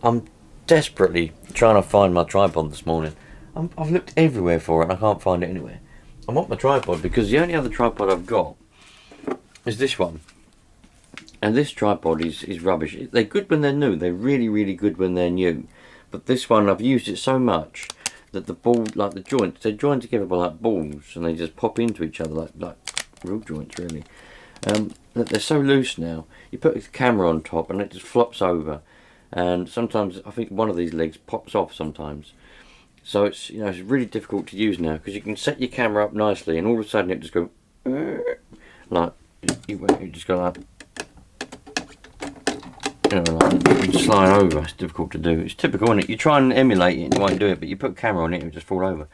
I'm desperately trying to find my tripod this morning. I've looked everywhere for it and I can't find it anywhere. I want my tripod because the only other tripod I've got is this one. And this tripod is rubbish. They're good when they're new. They're really, really good when they're new. But this one, I've used it so much that the ball, like the joints, they're joined together by like balls and they just pop into each other like real joints, really. They're so loose now. You put a camera on top and it just flops over. And sometimes, I think one of these legs pops off sometimes. So it's, you know, it's really difficult to use now because you can set your camera up nicely and all of a sudden it just goes like, you just go like, you know, like you slide over. It's difficult to do. It's typical, isn't it? You try and emulate it and you won't do it, but you put a camera on it and it will just fall over.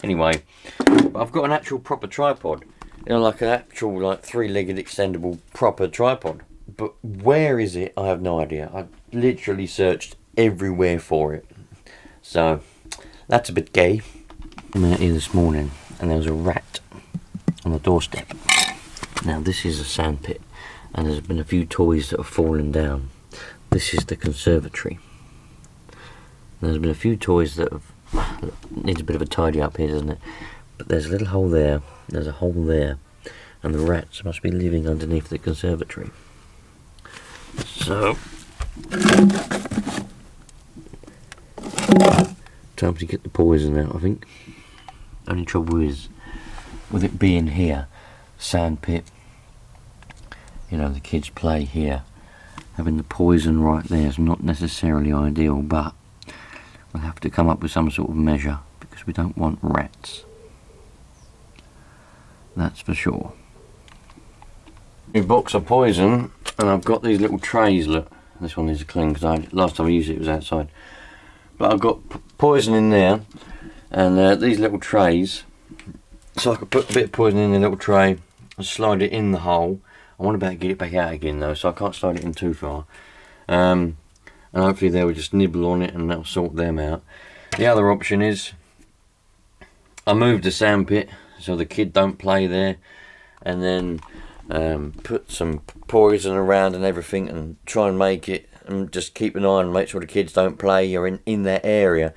Anyway, but I've got an actual proper tripod, you know, like an actual like 3-legged extendable proper tripod. But where is it? I have no idea. I literally searched everywhere for it. So that's a bit gay. I'm out here this morning and there was a rat on the doorstep. Now this is a sandpit and there's been a few toys that have fallen down. This is the conservatory. There's been a few toys that have needs a bit of a tidy up here, doesn't it? But there's a little hole there, there's a hole there, and the rats must be living underneath the conservatory. So time to get the poison out, I think. Only trouble is with it being here, sandpit, you know, the kids play here. Having the poison right there is not necessarily ideal, but we'll have to come up with some sort of measure because we don't want rats. That's for sure. New box of poison, and I've got these little trays. Look, this one needs to clean because last time I used it was outside. But I've got poison in there, and these little trays. So I could put a bit of poison in the little tray and slide it in the hole. I want to be able to get it back out again though, so I can't slide it in too far. And hopefully they will just nibble on it and that'll sort them out. The other option is I move the sandpit so the kid don't play there, and then put some poison around and everything and try and make it, and just keep an eye on and make sure the kids don't play or in that area.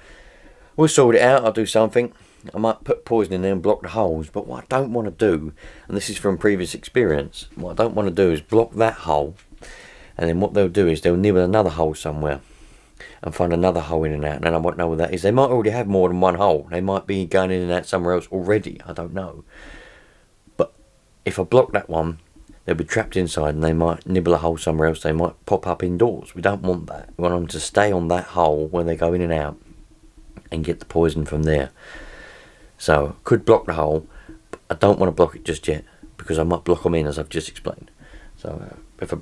We'll sort it out. I'll do something. I might put poison in there and block the holes, but what I don't want to do, and this is from previous experience, what I don't want to do is block that hole, and then what they'll do is they'll nibble another hole somewhere and find another hole in and out, and then I won't know where that is. They might already have more than one hole. They might be going in and out somewhere else already. I don't know. But if I block that one, they'll be trapped inside and they might nibble a hole somewhere else. They might pop up indoors. We don't want that. We want them to stay on that hole where they go in and out and get the poison from there. So, could block the hole, but I don't want to block it just yet because I might block them in, as I've just explained. So, if I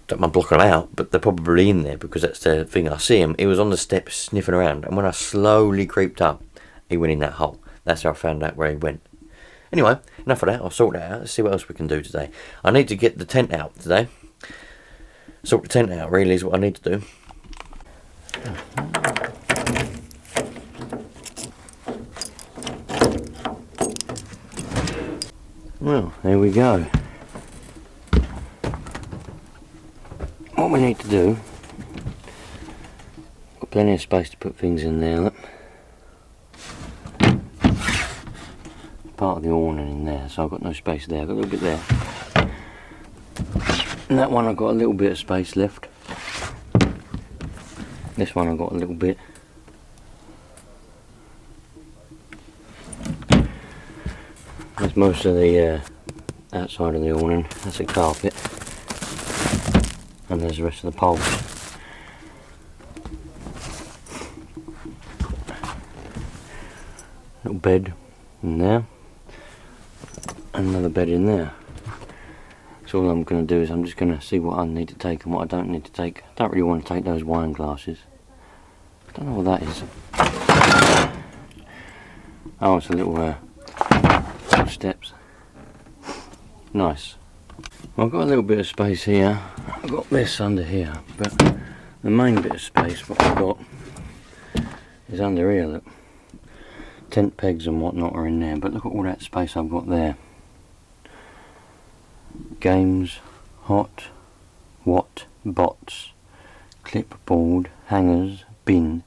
don't mind blocking them out, but they're probably in there because that's the thing. I see him, he was on the steps sniffing around, and when I slowly creeped up, he went in that hole. That's how I found out where he went. Anyway, enough of that. I'll sort that out. Let's see what else we can do today. I need to get the tent out today. Sort the tent out, really, is what I need to do. Well, there we go. What we need to do, got plenty of space to put things in there, look. Part of the awning in there, so I've got no space there. I've got a little bit there. And that one I've got a little bit of space left. This one I've got a little bit. That's most of the outside of the awning. That's a carpet. And there's the rest of the poles. Little bed in there. Another bed in there. So all I'm going to do is I'm just going to see what I need to take and what I don't need to take. I don't really want to take those wine glasses. I don't know what that is. Oh, it's a little steps. Nice. Well, I've got a little bit of space here. I've got this under here, but the main bit of space what I've got is under here. Look, tent pegs and whatnot are in there, but look at all that space I've got there. Games, hot, what, bots, clipboard, hangers, bin,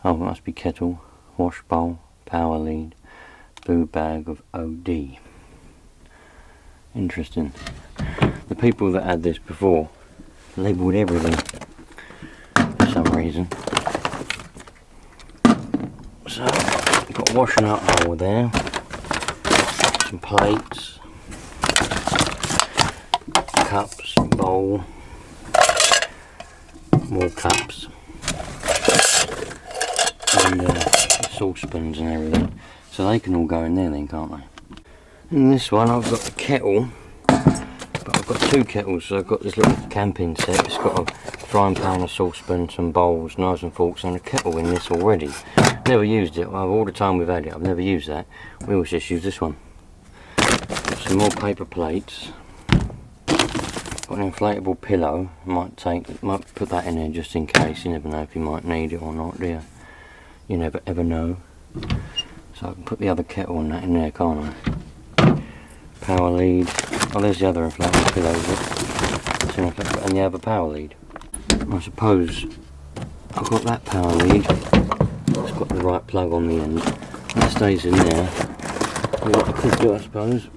oh it must be kettle, wash bowl, power lead, blue bag of OD. Interesting. The people that had this before labelled everything for some reason. So, got a washing up bowl there, some plates, cups, bowl, more cups, and saucepans and everything. So they can all go in there then, can't they? In this one I've got the kettle, but I've got two kettles, so I've got this little camping set. It's got a frying pan, a saucepan, some bowls, knives and forks, and a kettle in this already. Never used it. Well, all the time we've had it, I've never used that. We always just use this one. Got some more paper plates. Got an inflatable pillow. Might put that in there just in case. You never know if you might need it or not, do you? You never ever know. So I can put the other kettle and that in there, can't I? Power lead. Oh, there's the other inflatable pillow. And the other power lead. I suppose I've got that power lead. It's got the right plug on the end. That stays in there. And what I could do, I suppose,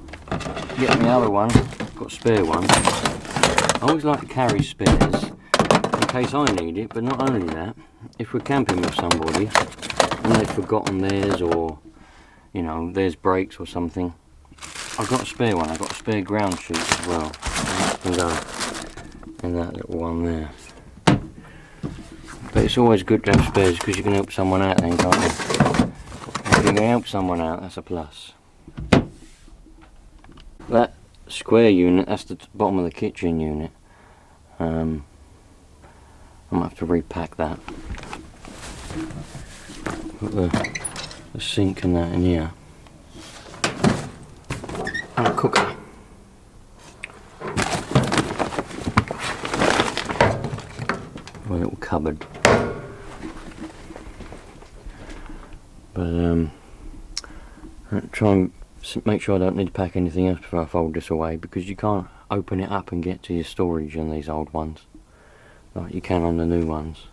get the other one. I've got a spare one. I always like to carry spares in case I need it, but not only that, if we're camping with somebody and they've forgotten theirs, or you know, theirs breaks or something, I've got a spare one. I've got a spare ground sheet as well. And that can go in that little one there. But it's always good to have spares because you can help someone out then, can't you? If you can help someone out, that's a plus. That square unit, that's the bottom of the kitchen unit. I'm going to have to repack that. Put the sink and that in here. And a cooker. A little cupboard. But try and make sure I don't need to pack anything else before I fold this away, because you can't open it up and get to your storage on these old ones like you can on the new ones.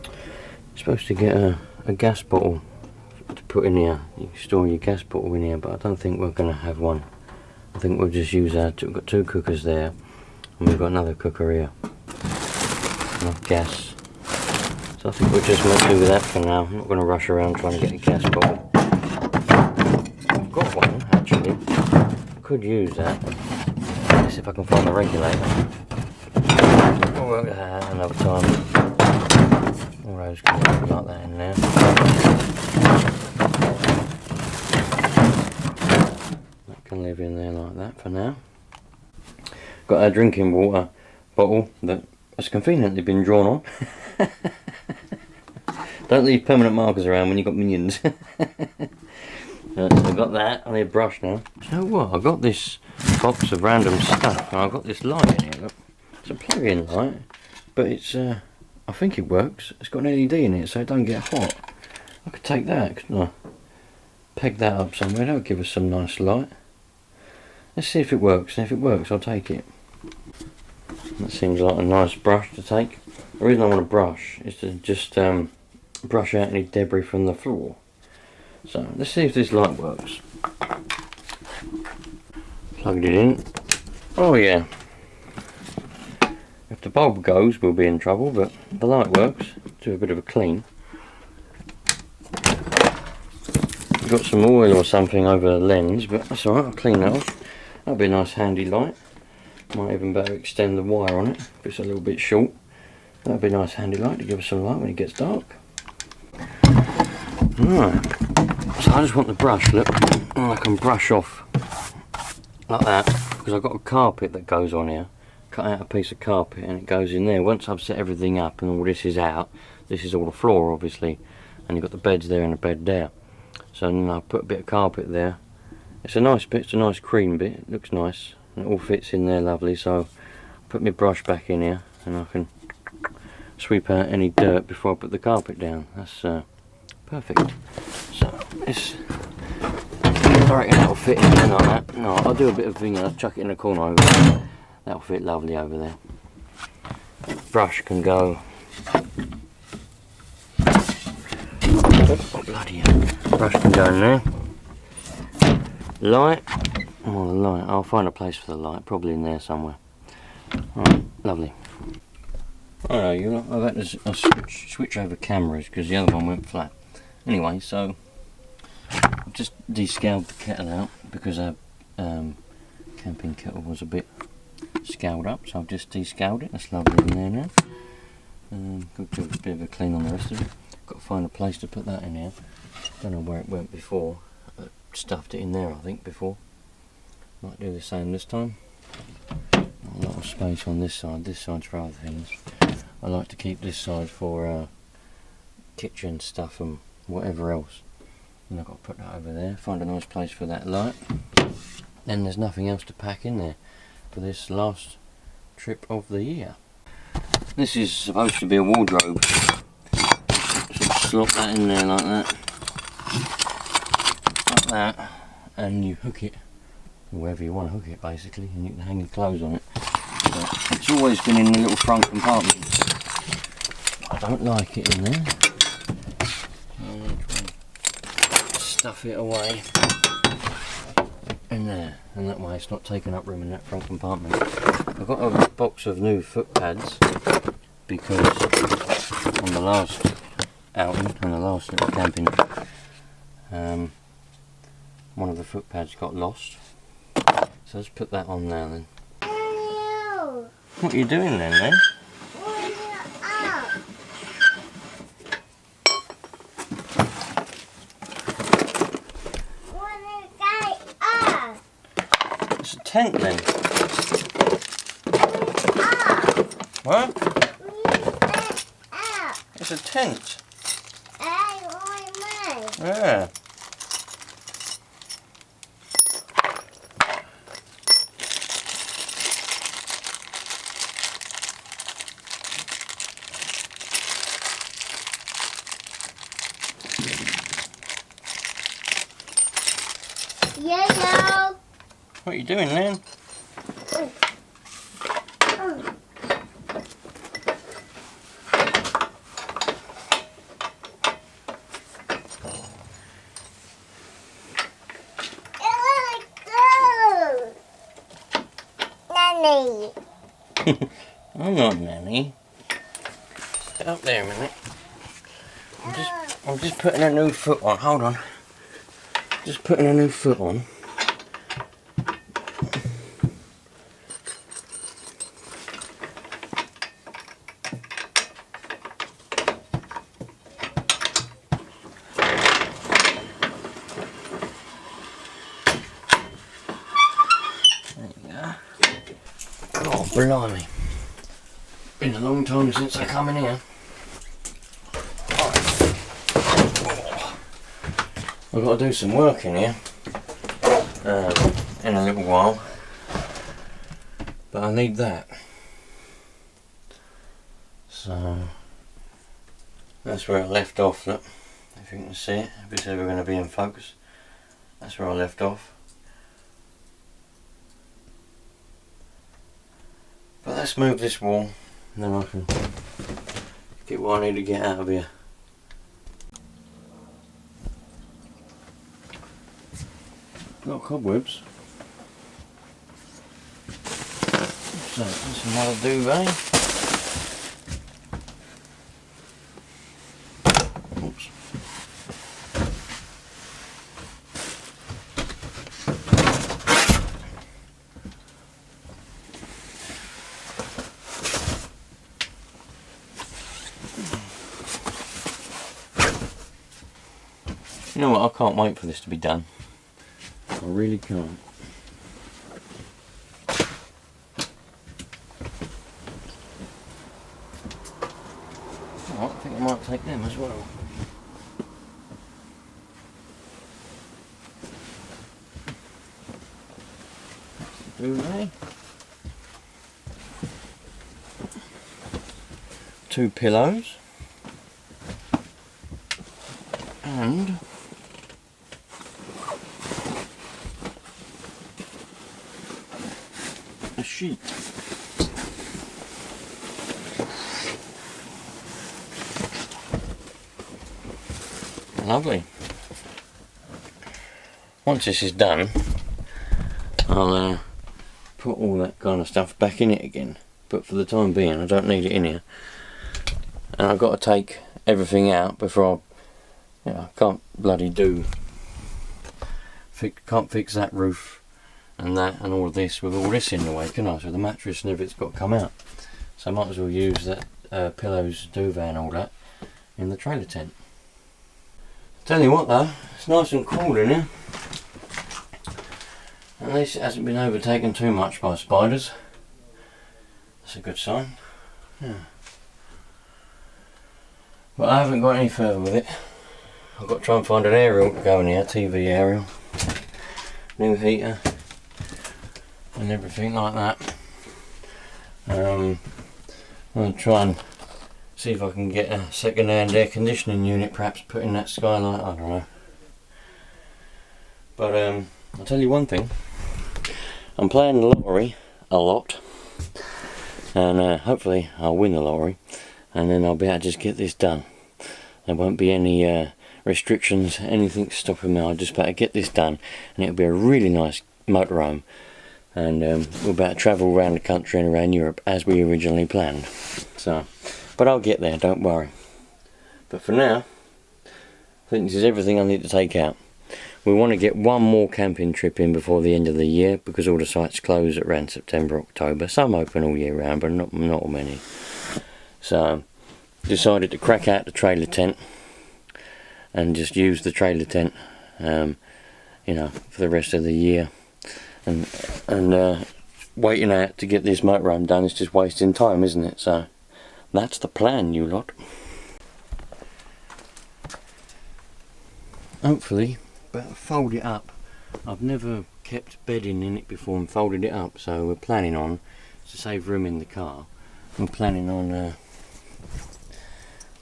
You're supposed to get a gas bottle to put in here. You can store your gas bottle in here, but I don't think we're going to have one. I think we'll just use our we've got two cookers there, and we've got another cooker here. Enough gas. So I think we'll just make do with that for now. I'm not going to rush around trying to get a gas bottle. I've got one actually. I could use that. Let's see if I can find the regulator. We'll work that out another time. All those can go like that in there. That can live in there like that for now. Got our drinking water bottle that has conveniently been drawn on. Don't leave permanent markers around when you've got minions. So I've got that. I need a brush now. You know what? I've got this box of random stuff, and I've got this light in here. Look. It's a plug-in light, but it's I think it works. It's got an LED in it, so it don't get hot. I could take that, couldn't I? Peg that up somewhere. That'll give us some nice light. Let's see if it works. And if it works, I'll take it. That seems like a nice brush to take. The reason I want to brush is to just brush out any debris from the floor. So let's see if this light works. Plugged it in. Oh yeah. If the bulb goes, we'll be in trouble, but the light works. Do a bit of a clean. Got some oil or something over the lens, but that's alright, I'll clean that off. That'll be a nice handy light. Might even better extend the wire on it if it's a little bit short. That'll be a nice handy light to give us some light when it gets dark. Right, so I just want the brush, look, and I can brush off like that, because I've got a carpet that goes on here. Cut out a piece of carpet and it goes in there. Once I've set everything up and all this is out, this is all the floor obviously, and you've got the beds there and a bed there. So then I put a bit of carpet there. It's a nice bit, it's a nice cream bit, it looks nice. And it all fits in there lovely, so put my brush back in here and I can sweep out any dirt before I put the carpet down. That's perfect. So this, I reckon that'll fit in there like that. No, I'll do a bit of thing, I'll chuck it in the corner over there. That'll fit lovely over there. Brush can go. Oh bloody hell. Brush can go in there. Light. Oh, the light. I'll find a place for the light. Probably in there somewhere. Alright, lovely. Alright, I've had to switch over cameras because the other one went flat. Anyway, so I've just descaled the kettle out because our camping kettle was a bit scaled up, so I've just descaled it. That's lovely in there now. Got to do a bit of a clean on the rest of it. Got to find a place to put that in here. Don't know where it went before. I stuffed it in there, I think, before. Might do the same this time. A lot of space on this side. This side's for other things. I like to keep this side for kitchen stuff and whatever else. And I've got to put that over there. Find a nice place for that light. Then there's nothing else to pack in there for this last trip of the year. This is supposed to be a wardrobe. So slot that in there like that. Like that. And you hook it wherever you want to hook it basically, and you can hang your clothes on it. But it's always been in the little front compartment. I don't like it in there. Stuff it away in there, and that way it's not taking up room in that front compartment. I've got a box of new foot pads because on the last outing and the last little camping, one of the foot pads got lost. So let's put that on now then. No. What are you doing then, Len? It's a tent then. What? It's a tent. Yeah. Yellow. What are you doing then? Nanny. I'm not Nanny. Get up there a minute. I'm just putting a new foot on. Hold on. Just putting a new foot on. There you go. Oh, blimey. Been a long time since I come in here. I've got to do some work in here in a little while, but I need that. So that's where I left off. Look, if you can see it, if it's ever going to be in focus, that's where I left off. But let's move this wall, and then I can get what I need to get out of here. A lot of cobwebs. So that's another duvet. Oops. You know what, I can't wait for this to be done. I really can't. Oh, I think I might take them as well. That's the duvet. 2 pillows. And a sheet. Lovely. Once this is done, I'll put all that kind of stuff back in it again. But for the time being, I don't need it in here. And I've got to take everything out before I can't bloody can't fix that roof and that and all of this with all this in the way, can I? So the mattress and everything's got to come out. So I might as well use that pillows, duvet and all that in the trailer tent. Tell you what though, it's nice and cool in here. At least it hasn't been overtaken too much by spiders. That's a good sign. Yeah. But I haven't got any further with it. I've got to try and find an aerial to go in here, TV aerial, new heater and everything like that. I'm going to try and see if I can get a second-hand air conditioning unit, perhaps put in that skylight, I don't know. But I'll tell you one thing, I'm playing the lottery a lot and hopefully I'll win the lottery and then I'll be able to just get this done. There won't be any restrictions, anything stopping me. I'll just better get this done and it'll be a really nice motorhome and we'll be able to travel around the country and around Europe as we originally planned. So, but I'll get there, don't worry. But for now, I think this is everything I need to take out. We want to get one more camping trip in before the end of the year because all the sites close around September, October. Some open all year round, but not many. So, decided to crack out the trailer tent and just use the trailer tent, you know, for the rest of the year. And waiting out to get this motorhome done is just wasting time, isn't it? So, that's the plan, you lot. Hopefully, but fold it up. I've never kept bedding in it before and folded it up, so we're planning on, to save room in the car, we're planning on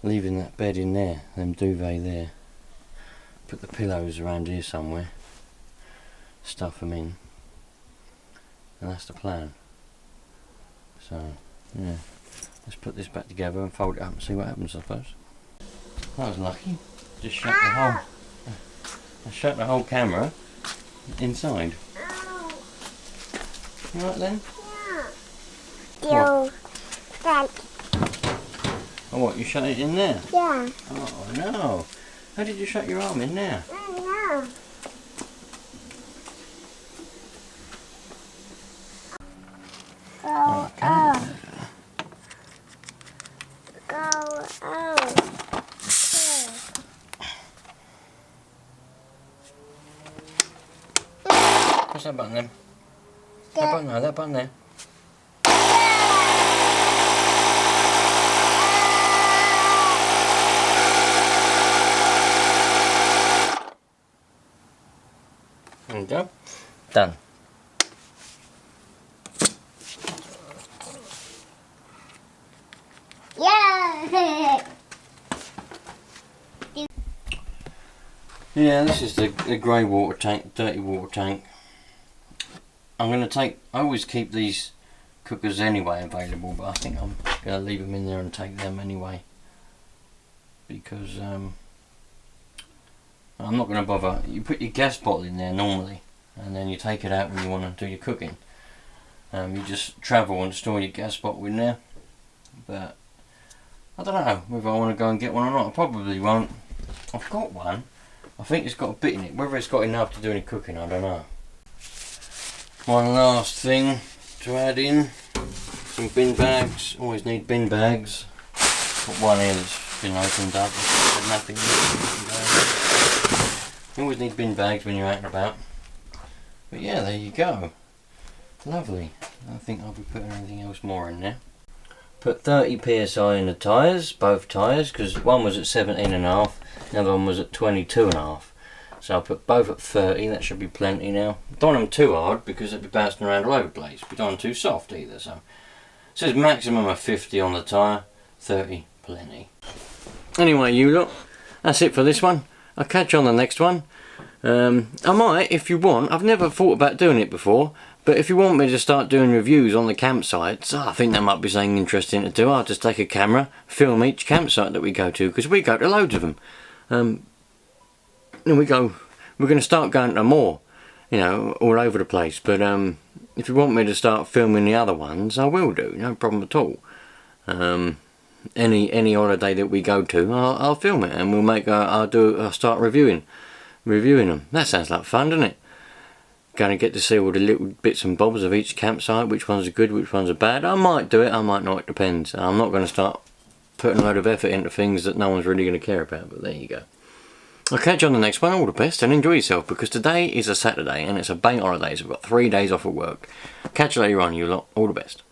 leaving that bed in there, them duvet there. Put the pillows around here somewhere, stuff them in, and that's the plan. So, yeah, let's put this back together and fold it up and see what happens, I suppose. That was lucky. Just shut the whole... I shut the whole camera inside. You right then? Yeah. What? Oh, what? You shut it in there? Yeah. Oh no! How did you shut your arm in there? No. Go out. Go out. What's that button then? That button there, that button there. There we go. Done. Yeah. Yeah, this is the grey water tank, dirty water tank. I'm going to take, I always keep these cookers anyway available, but I think I'm going to leave them in there and take them anyway. Because I'm not going to bother. You put your gas bottle in there normally, and then you take it out when you want to do your cooking. You just travel and store your gas bottle in there. But I don't know whether I want to go and get one or not. I probably won't. I've got one. I think it's got a bit in it. Whether it's got enough to do any cooking, I don't know. One last thing to add in, some bin bags. Always need bin bags. Got one here that's been opened up. There's nothing in it. You always need bin bags when you're out and about. But yeah, there you go. Lovely. I don't think I'll be putting anything else more in there. Put 30 psi in the tyres, both tyres, because one was at 17.5, the other one was at 22.5. So I'll put both at 30, that should be plenty now. Don't want them too hard because they'll be bouncing around all over the place. We don't want them too soft either, so. It says maximum of 50 on the tyre, 30 plenty. Anyway, you lot, that's it for this one. I'll catch you on the next one. I might, if you want, I've never thought about doing it before, but if you want me to start doing reviews on the campsites, I think that might be something interesting to do. I'll just take a camera, film each campsite that we go to, because we go to loads of them. then we're going to start going to more, you know, all over the place. But if you want me to start filming the other ones, I will do, no problem at all. Any holiday that we go to, I'll film it, and we'll make. I'll start reviewing them. That sounds like fun, doesn't it? Going to get to see all the little bits and bobs of each campsite, which ones are good, which ones are bad. I might do it, I might not, it depends. I'm not going to start putting a load of effort into things that no one's really going to care about, but there you go. I'll catch you on the next one. All the best and enjoy yourself, because today is a Saturday and it's a bank holiday, so we've got 3 days off of work. Catch you later on, you lot. All the best.